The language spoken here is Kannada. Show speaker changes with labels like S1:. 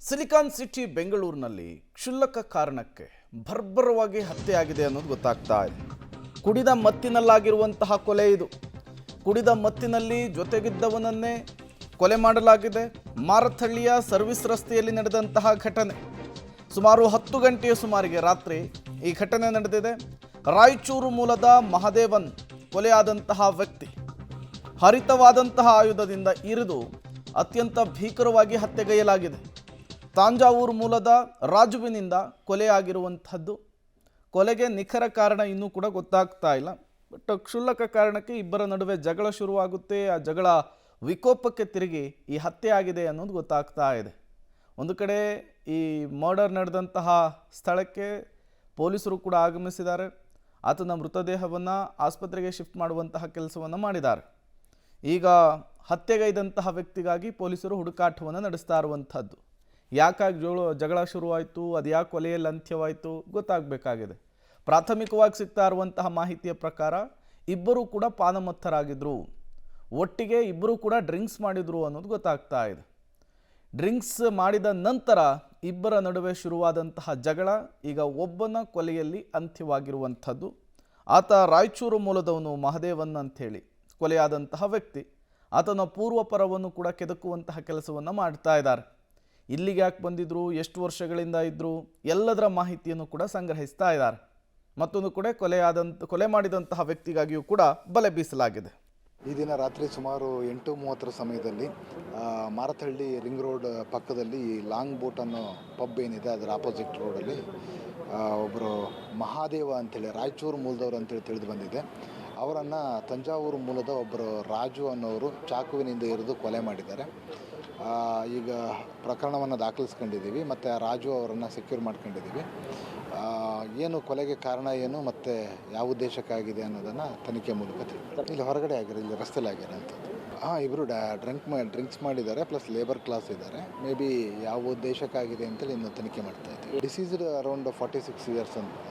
S1: ಸಿಲಿಕಾನ್ ಸಿಟಿ ಬೆಂಗಳೂರಿನಲ್ಲಿ ಕ್ಷುಲ್ಲಕ ಕಾರಣಕ್ಕೆ ಭರ್ಬರವಾಗಿ ಹತ್ಯೆಯಾಗಿದೆ ಅನ್ನೋದು ಗೊತ್ತಾಗ್ತಾ ಇದೆ. ಕುಡಿದ ಮತ್ತಿನಲ್ಲಾಗಿರುವಂತಹ ಕೊಲೆ ಇದು. ಕುಡಿದ ಮತ್ತಿನಲ್ಲಿ ಜೊತೆಗಿದ್ದವನನ್ನೇ ಕೊಲೆ ಮಾಡಲಾಗಿದೆ. ಮಾರಥಳ್ಳಿಯ ಸರ್ವಿಸ್ ರಸ್ತೆಯಲ್ಲಿ ನಡೆದಂತಹ ಘಟನೆ. ಸುಮಾರು 10 ಗಂಟೆಯ ಸುಮಾರಿಗೆ ರಾತ್ರಿ ಈ ಘಟನೆ ನಡೆದಿದೆ. ರಾಯಚೂರು ಮೂಲದ ಮಹದೇವನ್ ಕೊಲೆಯಾದಂತಹ ವ್ಯಕ್ತಿ ಹರಿತವಾದಂತಹ ಆಯುಧದಿಂದ ಇರಿದು ಅತ್ಯಂತ ಭೀಕರವಾಗಿ ಹತ್ಯೆಗೈಯಲಾಗಿದೆ. ತಾಂಜಾವೂರು ಮೂಲದ ರಾಜುವಿನಿಂದ ಕೊಲೆಯಾಗಿರುವಂಥದ್ದು. ಕೊಲೆಗೆ ನಿಖರ ಕಾರಣ ಇನ್ನೂ ಕೂಡ ಗೊತ್ತಾಗ್ತಾ ಇಲ್ಲ. ಬಟ್ ಕ್ಷುಲ್ಲಕ ಕಾರಣಕ್ಕೆ ಇಬ್ಬರ ನಡುವೆ ಜಗಳ ಶುರುವಾಗುತ್ತೆ. ಆ ಜಗಳ ವಿಕೋಪಕ್ಕೆ ತಿರುಗಿ ಈ ಹತ್ಯೆ ಆಗಿದೆ ಅನ್ನೋದು ಗೊತ್ತಾಗ್ತಾ ಇದೆ. ಒಂದು ಕಡೆ ಈ ಮರ್ಡರ್ ನಡೆದಂತಹ ಸ್ಥಳಕ್ಕೆ ಪೊಲೀಸರು ಕೂಡ ಆಗಮಿಸಿದ್ದಾರೆ. ಆತನ ಮೃತದೇಹವನ್ನು ಆಸ್ಪತ್ರೆಗೆ ಶಿಫ್ಟ್ ಮಾಡುವಂತಹ ಕೆಲಸವನ್ನು ಮಾಡಿದ್ದಾರೆ. ಈಗ ಹತ್ಯೆಗೈದಂತಹ ವ್ಯಕ್ತಿಗಾಗಿ ಪೊಲೀಸರು ಹುಡುಕಾಟವನ್ನು ನಡೆಸ್ತಾ ಇರುವಂಥದ್ದು. ಯಾಕಾಗಿ ಜಗಳ ಶುರುವಾಯಿತು, ಅದು ಯಾಕೆ ಕೊಲೆಯಲ್ಲಿ ಅಂತ್ಯವಾಯಿತು ಗೊತ್ತಾಗಬೇಕಾಗಿದೆ. ಪ್ರಾಥಮಿಕವಾಗಿ ಸಿಗ್ತಾ ಇರುವಂತಹ ಮಾಹಿತಿಯ ಪ್ರಕಾರ ಇಬ್ಬರೂ ಕೂಡ ಪಾನಮತ್ತರಾಗಿದ್ದರು, ಒಟ್ಟಿಗೆ ಇಬ್ಬರೂ ಕೂಡ ಡ್ರಿಂಕ್ಸ್ ಮಾಡಿದರು ಅನ್ನೋದು ಗೊತ್ತಾಗ್ತಾ ಇದೆ. ಡ್ರಿಂಕ್ಸ್ ಮಾಡಿದ ನಂತರ ಇಬ್ಬರ ನಡುವೆ ಶುರುವಾದಂತಹ ಜಗಳ ಈಗ ಒಬ್ಬನ ಕೊಲೆಯಲ್ಲಿ ಅಂತ್ಯವಾಗಿರುವಂಥದ್ದು. ಆತ ರಾಯಚೂರು ಮೂಲದವನು ಮಹದೇವನ್ ಅಂಥೇಳಿ ಕೊಲೆಯಾದಂತಹ ವ್ಯಕ್ತಿ. ಆತನ ಪೂರ್ವಪರವನ್ನು ಕೂಡ ಕೆದಕುವಂತಹ ಕೆಲಸವನ್ನು ಮಾಡ್ತಾ ಇದ್ದಾರೆ. ಇಲ್ಲಿಗೆ ಯಾಕೆ ಬಂದಿದ್ರು, ಎಷ್ಟು ವರ್ಷಗಳಿಂದ ಇದ್ದರು, ಎಲ್ಲದರ ಮಾಹಿತಿಯನ್ನು ಕೂಡ ಸಂಗ್ರಹಿಸ್ತಾ ಇದ್ದಾರೆ. ಮತ್ತೊಂದು ಕಡೆ ಕೊಲೆ ಮಾಡಿದಂತಹ ವ್ಯಕ್ತಿಗಾಗಿಯೂ ಕೂಡ ಬಲೆ ಬೀಸಲಾಗಿದೆ.
S2: ಈ ದಿನ ರಾತ್ರಿ ಸುಮಾರು 8:30 ಸಮಯದಲ್ಲಿ ಮಾರಥಳ್ಳಿ ರಿಂಗ್ ರೋಡ್ ಪಕ್ಕದಲ್ಲಿ ಲಾಂಗ್ ಬೋಟ್ ಅನ್ನೋ ಪಬ್ ಏನಿದೆ ಅದರ ಆಪೋಸಿಟ್ ರೋಡಲ್ಲಿ ಒಬ್ಬರು ಮಹಾದೇವ ಅಂತೇಳಿ ರಾಯಚೂರು ಮೂಲದವರು ಅಂತೇಳಿ ತಿಳಿದು ಬಂದಿದೆ. ಅವರನ್ನು ತಂಜಾವೂರು ಮೂಲದ ಒಬ್ಬರು ರಾಜು ಅನ್ನೋರು ಚಾಕುವಿನಿಂದ ಇರಿದು ಕೊಲೆ ಮಾಡಿದ್ದಾರೆ. ಈಗ ಪ್ರಕರಣವನ್ನು ದಾಖಲಿಸ್ಕೊಂಡಿದ್ದೀವಿ ಮತ್ತು ರಾಜು ಅವರನ್ನು ಸೆಕ್ಯೂರ್ ಮಾಡ್ಕೊಂಡಿದ್ದೀವಿ. ಏನು ಕೊಲೆಗೆ ಕಾರಣ ಏನು ಮತ್ತು ಯಾವ ಉದ್ದೇಶಕ್ಕಾಗಿದೆ ಅನ್ನೋದನ್ನು ತನಿಖೆ ಮೂಲಕ ಇಲ್ಲಿ ಹೊರಗಡೆ ಆಗಿರೋ, ಇಲ್ಲಿ ರಸ್ತೆಯಲ್ಲಿ ಆಗಿರೋಂಥದ್ದು. ಇಬ್ಬರು ಡ್ರಿಂಕ್ಸ್ ಮಾಡಿದ್ದಾರೆ, ಪ್ಲಸ್ ಲೇಬರ್ ಕ್ಲಾಸ್ ಇದ್ದಾರೆ. ಮೇ ಬಿ ಯಾವ ಉದ್ದೇಶಕ್ಕಾಗಿದೆ ಅಂತೇಳಿ ಇನ್ನು ತನಿಖೆ ಮಾಡ್ತಾ ಇದ್ದೀವಿ. ಡಿಸೀಸ್ಡ್ ಅರೌಂಡ್ 46 ಇಯರ್ಸ್ ಅಂತ